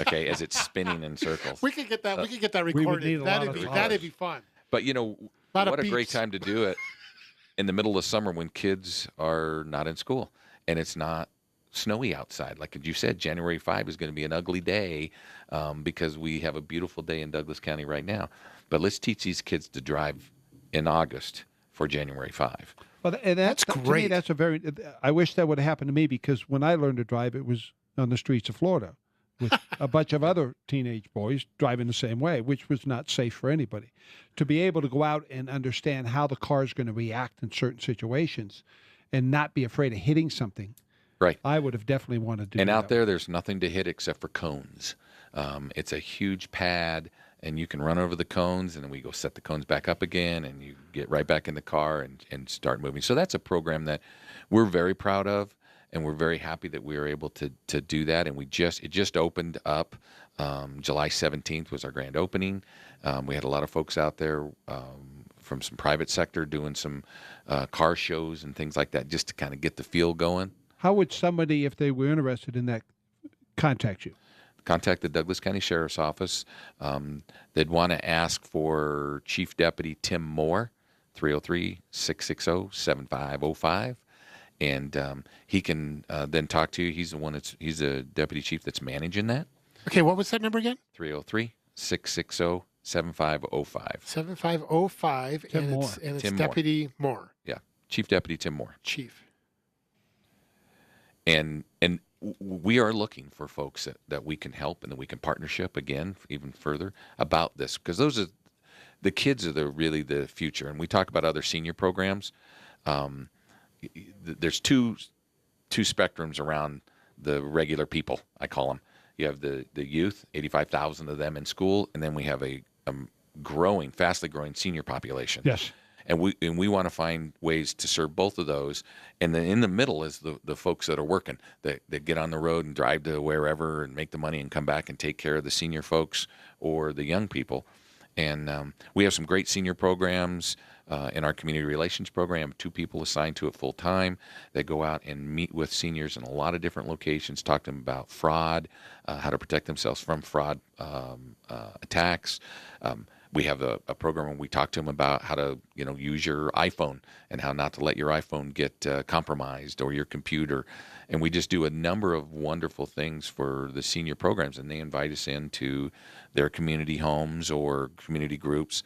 okay, as it's spinning in circles. We could get that. We could get that recorded. That'd be fun. But what a great time to do it in the middle of summer when kids are not in school and it's not snowy outside. Like you said, January 5 is going to be an ugly day because we have a beautiful day in Douglas County right now. But let's teach these kids to drive in August for January 5. Well, and That's to me, great. that's a very. I wish that would have happened to me, because when I learned to drive, it was on the streets of Florida with a bunch of other teenage boys driving the same way, which was not safe for anybody. To be able to go out and understand how the car is going to react in certain situations and not be afraid of hitting something, Right. I would have definitely wanted to do And out that. there's nothing to hit except for cones. It's a huge pad, and you can run over the cones, and then we go set the cones back up again, and you get right back in the car and start moving. So that's a program that we're very proud of, and we're very happy that we were able to do that. And it just opened up. July 17th was our grand opening. We had a lot of folks out there from some private sector doing some car shows and things like that, just to kind of get the feel going. How would somebody, if they were interested in that, contact you? Contact the Douglas County Sheriff's Office. They'd want to ask for Chief Deputy Tim Moore, 303-660-7505. And he can then talk to you. He's a deputy chief that's managing that. Okay, what was that number again? 303-660-7505. 7505. Tim and Moore. It's Tim Deputy Moore. Yeah, Chief Deputy Tim Moore. Chief. And we are looking for folks that we can help and that we can partnership again even further about this, because those are the kids are really the future. And we talk about other senior programs. There's two spectrums around the regular people, I call them. You have the youth, 85,000 of them in school, and then we have a fastly growing senior population. Yes. And we want to find ways to serve both of those. And then in the middle is the folks that are working, that get on the road and drive to wherever and make the money and come back and take care of the senior folks or the young people. And we have some great senior programs in our community relations program. 2 people assigned to it full time. They go out and meet with seniors in a lot of different locations, talk to them about fraud, how to protect themselves from fraud attacks. We have a program where we talk to them about how to, use your iPhone and how not to let your iPhone get compromised, or your computer. And we just do a number of wonderful things for the senior programs, and they invite us into their community homes or community groups.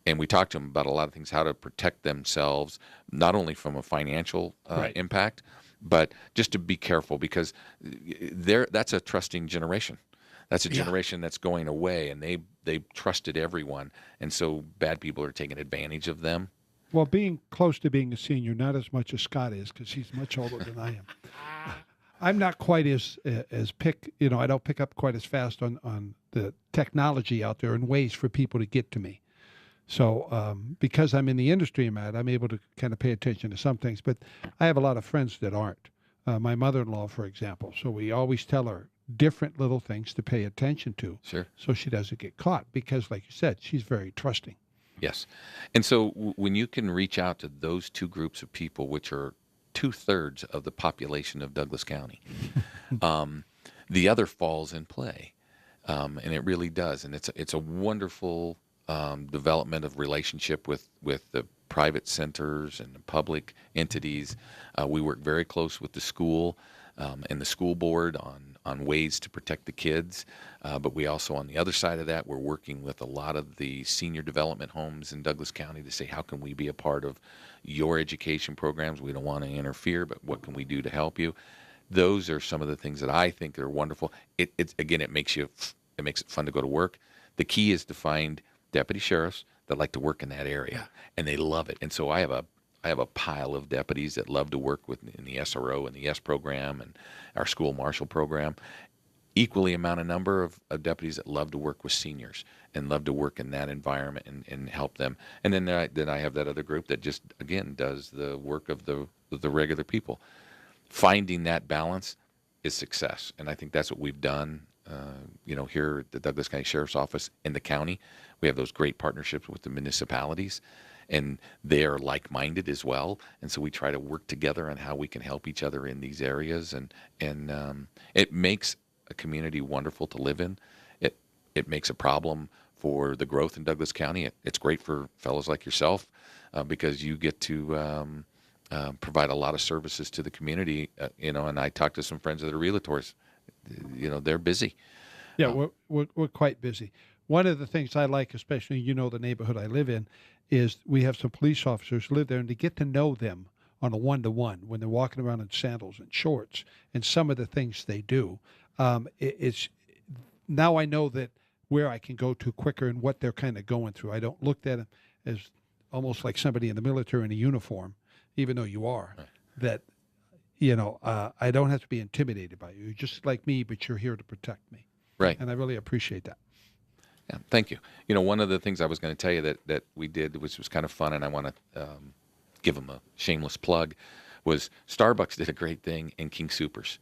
And we talk to them about a lot of things, how to protect themselves, not only from a financial impact, but just to be careful, because that's a trusting generation. That's a generation that's going away, and they trusted everyone, and so bad people are taking advantage of them. Well, being close to being a senior, not as much as Scott is, because he's much older than I am. I'm not quite as I don't pick up quite as fast on the technology out there and ways for people to get to me. So because I'm in the industry I'm able to kind of pay attention to some things, but I have a lot of friends that aren't. My mother-in-law, for example. So we always tell her different little things to pay attention to. Sure. So she doesn't get caught, because, like you said, she's very trusting. Yes. And so when you can reach out to those 2 groups of people, which are 2/3 of the population of Douglas County, the other falls in play. And it really does. And it's a wonderful development of relationship with the private centers and the public entities. We work very close with the school and the school board on ways to protect the kids. But we also, on the other side of that, we're working with a lot of the senior development homes in Douglas County to say, how can we be a part of your education programs? We don't want to interfere, but what can we do to help you? Those are some of the things that I think are wonderful. It makes it fun to go to work. The key is to find deputy sheriffs that like to work in that area, and they love it. And so I have a pile of deputies that love to work in the SRO and the S program and our school marshal program. Equally amount of number of deputies that love to work with seniors and love to work in that environment and help them. And then I have that other group that just, again, does the work of the regular people. Finding that balance is success, and I think that's what we've done. Here at the Douglas County Sheriff's Office in the county, we have those great partnerships with the municipalities, and they are like-minded as well. And so we try to work together on how we can help each other in these areas, and it makes a community wonderful to live in. It makes a problem for the growth in Douglas County. It's great for fellows like yourself because you get to provide a lot of services to the community. And I talk to some friends that are realtors. They're busy. Yeah, we're quite busy. One of the things I like, especially the neighborhood I live in, is we have some police officers who live there, and to get to know them on a one-to-one when they're walking around in sandals and shorts and some of the things they do. It's now I know that where I can go to quicker and what they're kind of going through. I don't look at them as almost like somebody in the military in a uniform, even though you are. That, I don't have to be intimidated by you. You're just like me, but you're here to protect me. Right. And I really appreciate that. Yeah, thank you. One of the things I was going to tell you that we did, which was kind of fun, and I want to give them a shameless plug, was Starbucks did a great thing in King Soopers.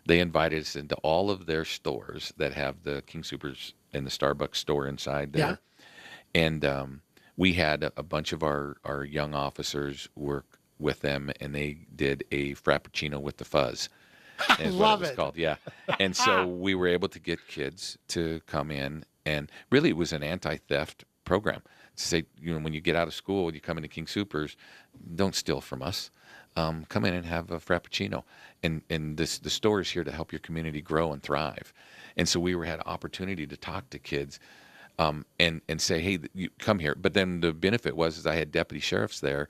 They invited us into all of their stores that have the King Soopers and the Starbucks store inside there. Yeah. And we had a bunch of our young officers work with them, and they did a Frappuccino with the fuzz. I love it. Called, yeah. And so we were able to get kids to come in, and really it was an anti-theft program to say, when you get out of school, you come into King Soopers, don't steal from us. Come in and have a Frappuccino. And the store is here to help your community grow and thrive. And so we had an opportunity to talk to kids and say, hey, you come here. But then the benefit was I had deputy sheriffs there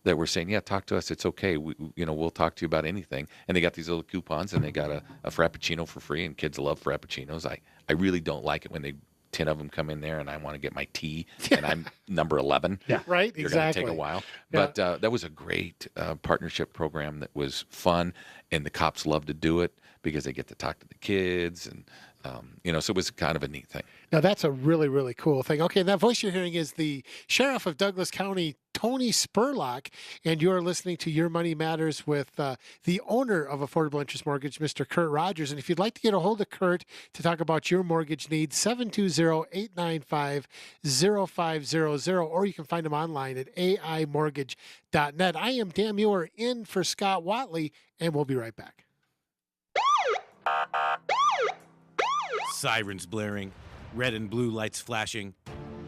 that were saying, yeah, talk to us. It's okay. We'll talk to you about anything. And they got these little coupons, and they got a Frappuccino for free, and kids love Frappuccinos. I really don't like it when 10 of them come in there and I want to get my tea and I'm number 11. Yeah, right. You're exactly. going to take a while. Yeah. But that was a great partnership program that was fun, and the cops love to do it because they get to talk to the kids, and so it was kind of a neat thing. Now, that's a really, really cool thing. Okay, that voice you're hearing is the Sheriff of Douglas County, Tony Spurlock, and you're listening to Your Money Matters with the owner of Affordable Interest Mortgage, Mr. Kurt Rogers. And if you'd like to get a hold of Kurt to talk about your mortgage needs, 720-895-0500, or you can find him online at aimortgage.net. I am Dan Muir in for Scott Watley, and we'll be right back. Sirens blaring, red and blue lights flashing.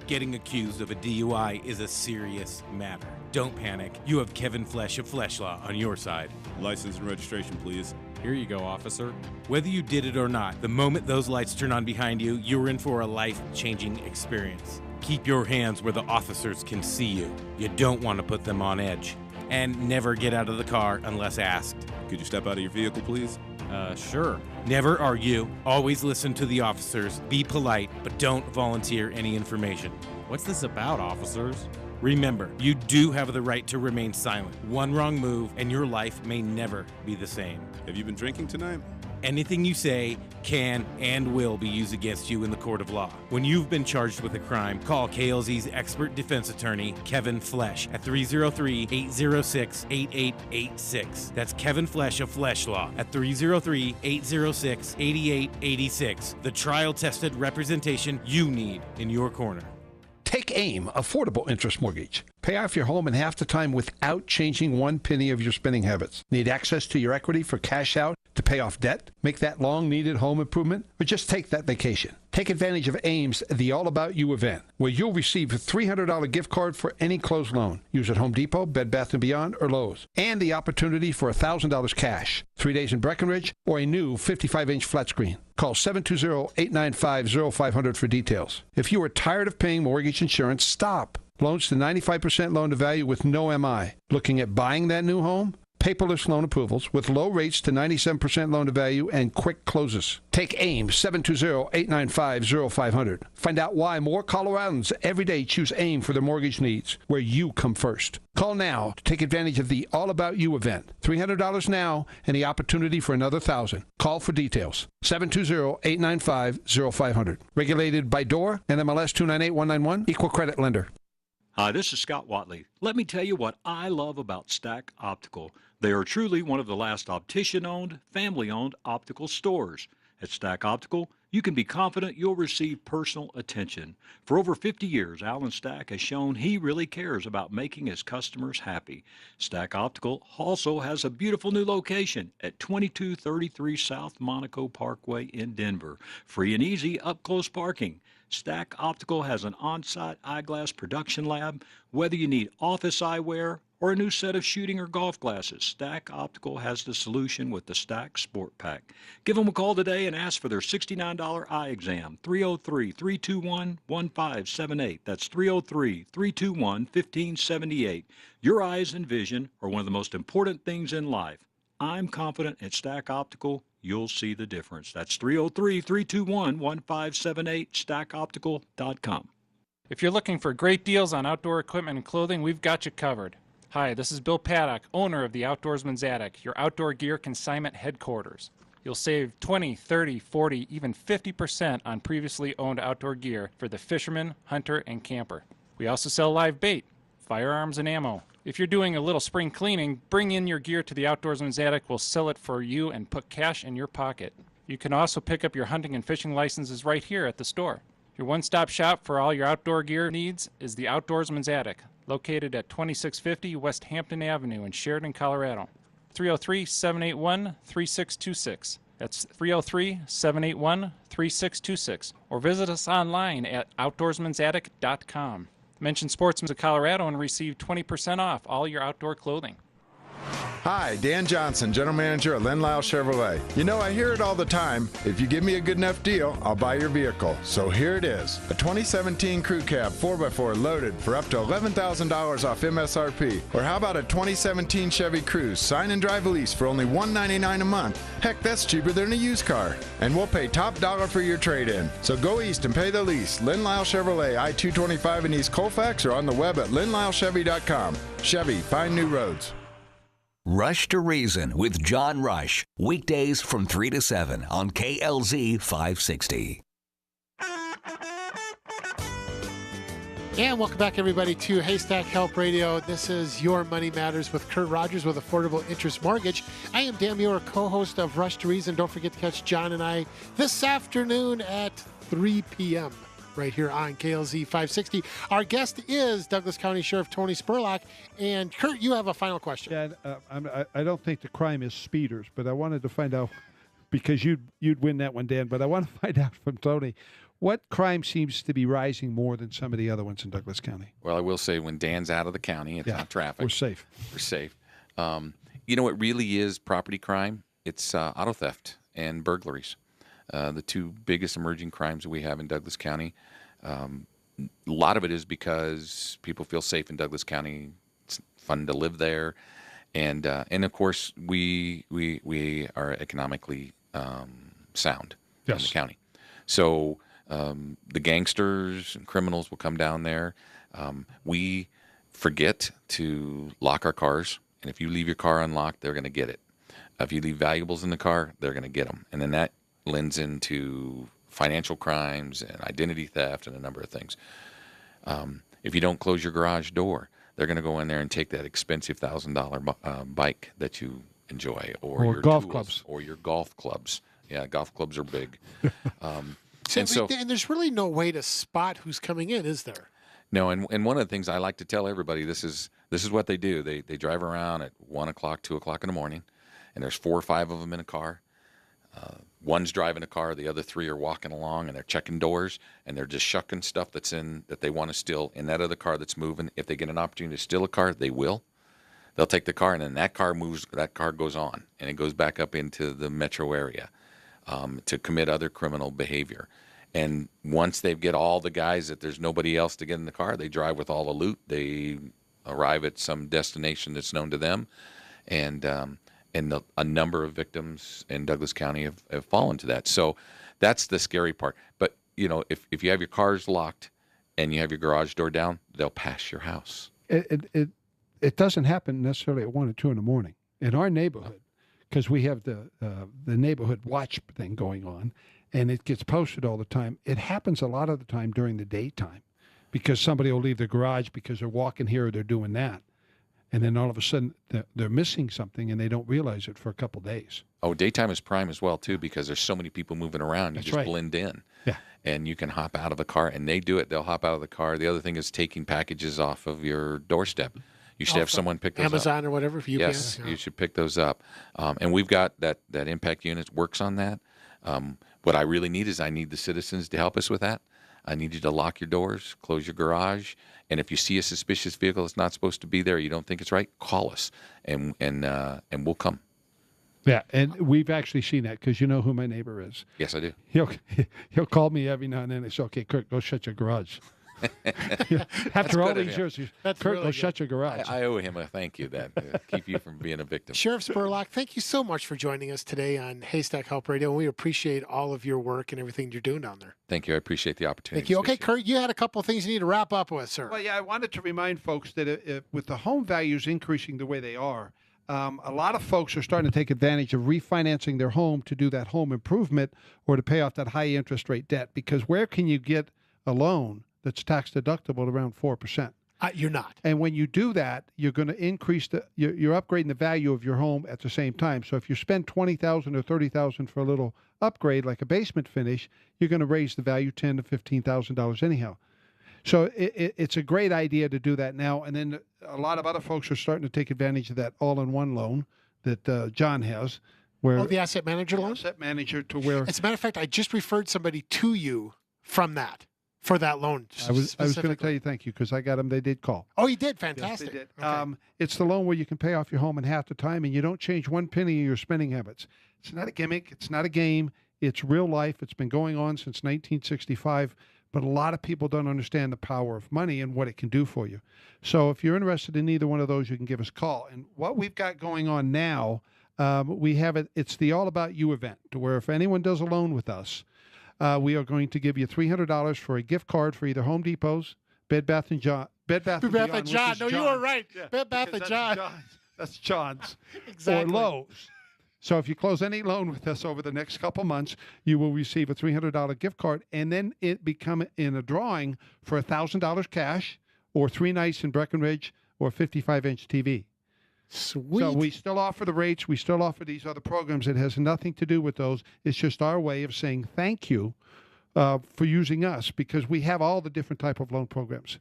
Getting accused of a DUI is a serious matter. Don't panic. You have Kevin Flesh of Flesh Law on your side. License and registration, please. Here you go, officer. Whether you did it or not, the moment those lights turn on behind you, you're in for a life-changing experience. Keep your hands where the officers can see you. You don't want to put them on edge. And never get out of the car unless asked. Could you step out of your vehicle, please? Sure. Never argue. Always listen to the officers. Be polite, but don't volunteer any information. What's this about, officers? Remember, you do have the right to remain silent. One wrong move, and your life may never be the same. Have you been drinking tonight? Anything you say can and will be used against you in the court of law. When you've been charged with a crime, call KLZ's expert defense attorney, Kevin Flesh, at 303-806-8886. That's Kevin Flesh of Flesh Law at 303-806-8886. The trial-tested representation you need in your corner. Take AIM, Affordable Interest Mortgage. Pay off your home in half the time without changing one penny of your spending habits. Need access to your equity for cash out to pay off debt, make that long-needed home improvement, or just take that vacation? Take advantage of AIM's The All About You event, where you'll receive a $300 gift card for any closed loan. Use at Home Depot, Bed Bath & Beyond, or Lowe's. And the opportunity for $1,000 cash, 3 days in Breckenridge, or a new 55-inch flat screen. Call 720-895-0500 for details. If you are tired of paying mortgage insurance, stop. Loans to 95% loan to value with no MI. Looking at buying that new home? Paperless loan approvals with low rates to 97% loan to value and quick closes. Take AIM 720-895-0500. Find out why more Coloradans every day choose AIM for their mortgage needs, where you come first. Call now to take advantage of the All About You event. $300 now and the opportunity for another $1,000. Call for details. 720-895-0500. Regulated by DOR and MLS 298191. Equal credit lender. Hi, this is Scott Watley. Let me tell you what I love about Stack Optical. They are truly one of the last optician-owned, family-owned optical stores. At Stack Optical, you can be confident you'll receive personal attention. For over 50 years, Alan Stack has shown he really cares about making his customers happy. Stack Optical also has a beautiful new location at 2233 South Monaco Parkway in Denver. Free and easy up-close parking. Stack Optical has an on-site eyeglass production lab. Whether you need office eyewear or a new set of shooting or golf glasses, Stack Optical has the solution with the Stack Sport Pack. Give them a call today and ask for their $69 eye exam. 303-321-1578. That's 303-321-1578. Your eyes and vision are one of the most important things in life. I'm confident at Stack Optical, you'll see the difference. That's 303-321-1578, stackoptical.com. If you're looking for great deals on outdoor equipment and clothing, we've got you covered. Hi, this is Bill Paddock, owner of the Outdoorsman's Attic, your outdoor gear consignment headquarters. You'll save 20, 30, 40, even 50% on previously owned outdoor gear for the fisherman, hunter, and camper. We also sell live bait, firearms, and ammo. If you're doing a little spring cleaning, bring in your gear to the Outdoorsman's Attic. We'll sell it for you and put cash in your pocket. You can also pick up your hunting and fishing licenses right here at the store. Your one-stop shop for all your outdoor gear needs is the Outdoorsman's Attic, located at 2650 West Hampton Avenue in Sheridan, Colorado. 303-781-3626. That's 303-781-3626. Or visit us online at outdoorsmansattic.com. Mention Sportsman's of Colorado and receive 20% off all your outdoor clothing. Hi, Dan Johnson, General Manager at Len Lyle Chevrolet. You know, I hear it all the time. If you give me a good enough deal, I'll buy your vehicle. So here it is. A 2017 Crew Cab 4x4 loaded for up to $11,000 off MSRP. Or how about a 2017 Chevy Cruze sign and drive lease for only $199 a month? Heck, that's cheaper than a used car. And we'll pay top dollar for your trade-in. So go east and pay the lease. Len Lyle Chevrolet, I-225 in East Colfax, or on the web at lenlylechevy.com. Chevy, find new roads. Rush to Reason with John Rush. Weekdays from 3 to 7 on KLZ 560. And welcome back, everybody, to Haystack Help Radio. This is Your Money Matters with Kurt Rogers with Affordable Interest Mortgage. I am Dan Muir, co-host of Rush to Reason. Don't forget to catch John and I this afternoon at 3 p.m. right here on KLZ 560. Our guest is Douglas County Sheriff Tony Spurlock. And Kurt, you have a final question. Yeah, I don't think the crime is speeders, but I wanted to find out, because you'd win that one, Dan, but I want to find out from Tony, what crime seems to be rising more than some of the other ones in Douglas County? Well, I will say when Dan's out of the county, it's not traffic. We're safe. We're safe. You know, it really is property crime. It's auto theft and burglaries. The two biggest emerging crimes that we have in Douglas County. A lot of it is because people feel safe in Douglas County. It's fun to live there, and of course we are economically sound in the county. So the gangsters and criminals will come down there. We forget to lock our cars, and if you leave your car unlocked, they're going to get it. If you leave valuables in the car, they're going to get them, and then that lends into financial crimes and identity theft and a number of things. If you don't close your garage door, they're going to go in there and take that expensive $1,000 bike that you enjoy, or your golf tools, clubs, or your golf clubs. Yeah, golf clubs are big. And there's really no way to spot who's coming in, is there? No, and one of the things I like to tell everybody, this is what they do. They drive around at 1 o'clock, 2 o'clock in the morning, and there's 4 or 5 of them in a car. One's driving a car, the other 3 are walking along, and they're checking doors, and they're just shucking stuff that they want to steal in that other car that's moving. If they get an opportunity to steal a car, they will. They'll take the car, and then that car moves. That car goes on, and it goes back up into the metro area to commit other criminal behavior. And once they get all the guys that there's nobody else to get in the car, they drive with all the loot. They arrive at some destination that's known to them, and a number of victims in Douglas County have fallen to that. So that's the scary part. But, you know, if you have your cars locked and you have your garage door down, they'll pass your house. It doesn't happen necessarily at 1 or 2 in the morning. In our neighborhood, because we have the neighborhood watch thing going on, and it gets posted all the time, it happens a lot of the time during the daytime, because somebody will leave their garage because they're walking here or they're doing that. And then all of a sudden, they're missing something, and they don't realize it for a couple days. Oh, daytime is prime as well, too, because there's so many people moving around. You That's just right. blend in. Yeah. And you can hop out of the car, and they do it. They'll hop out of the car. The other thing is taking packages off of your doorstep. You should have someone pick those Amazon up. or whatever, if you Yes, can. you should pick those up. And we've got that impact unit works on that. What I really need is I need the citizens to help us with that. I need you to lock your doors, close your garage, and if you see a suspicious vehicle that's not supposed to be there, you don't think it's right, call us, and we'll come. Yeah, and we've actually seen that because you know who my neighbor is. Yes, I do. He'll call me every now and then and say, "Okay, Kurt, go shut your garage." After all these years, Kurt, really go shut your garage. I owe him a thank you that keep you from being a victim. Sheriff Spurlock, thank you so much for joining us today on Haystack Help Radio. We appreciate all of your work and everything you're doing down there. Thank you. I appreciate the opportunity. Thank you. Okay, Kurt, you had a couple of things you need to wrap up with, sir. Well, yeah, I wanted to remind folks that with the home values increasing the way they are, a lot of folks are starting to take advantage of refinancing their home to do that home improvement or to pay off that high interest rate debt. Because where can you get a loan that's tax deductible around 4%? You're not. And when you do that, you're going to increase you're upgrading the value of your home at the same time. So if you spend $20,000 or $30,000 for a little upgrade like a basement finish, you're going to raise the value $10,000 to $15,000 anyhow. So it's a great idea to do that now. And then a lot of other folks are starting to take advantage of that all-in-one loan that John has. Where the asset manager loan? Asset manager to where... As a matter of fact, I just referred somebody to you from that, for that loan. I was going to tell you thank you because I got them. They did call. Oh, you did? Fantastic. Yes, they did. Okay. It's the loan where you can pay off your home in half the time and you don't change one penny of your spending habits. It's not a gimmick. It's not a game. It's real life. It's been going on since 1965. But a lot of people don't understand the power of money and what it can do for you. So if you're interested in either one of those, you can give us a call. And what we've got going on now, we have it's the All About You event, to where if anyone does a loan with us, we are going to give you $300 for a gift card for either Home Depot's, Bed Bath & John. Bed Bath & John. No, you were right. Yeah, Bed Bath & John. That's John's. Exactly. Or Lowe's. So if you close any loan with us over the next couple months, you will receive a $300 gift card, and then it become in a drawing for $1,000 cash, or 3 nights in Breckenridge, or a 55-inch TV. Sweet. So we still offer the rates. We still offer these other programs. It has nothing to do with those. It's just our way of saying thank you for using us, because we have all the different type of loan programs.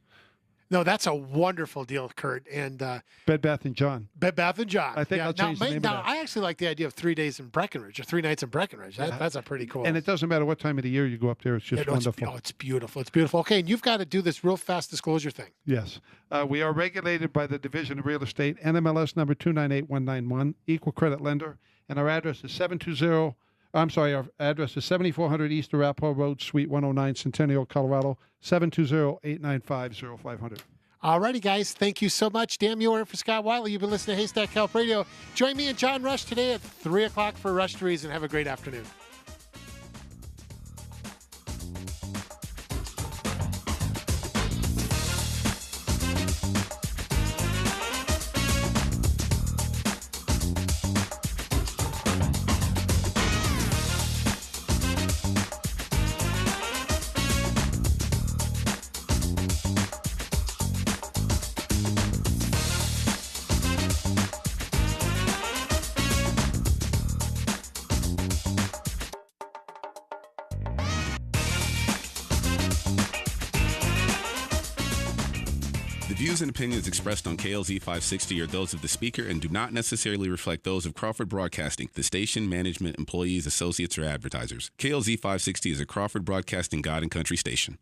No, that's a wonderful deal, Kurt. And Bed Bath & John. Bed Bath & John. I think I'll change the name of that. I actually like the idea of 3 days in Breckenridge, or 3 nights in Breckenridge. That's a pretty cool. And it doesn't matter what time of the year you go up there. It's just wonderful. It's beautiful. It's beautiful. Okay, and you've got to do this real fast disclosure thing. Yes. We are regulated by the Division of Real Estate, NMLS number 298191, equal credit lender, and our address is our address is 7400 East Arapahoe Road, Suite 109, Centennial, Colorado, 720-895-0500. All righty, guys. Thank you so much. Dan Muir for Scott Wiley. You've been listening to Haystack Help Radio. Join me and John Rush today at 3 o'clock for Rush to Reason. Have a great afternoon. The views and opinions expressed on KLZ 560 are those of the speaker and do not necessarily reflect those of Crawford Broadcasting, the station, management, employees, associates, or advertisers. KLZ 560 is a Crawford Broadcasting God and Country station.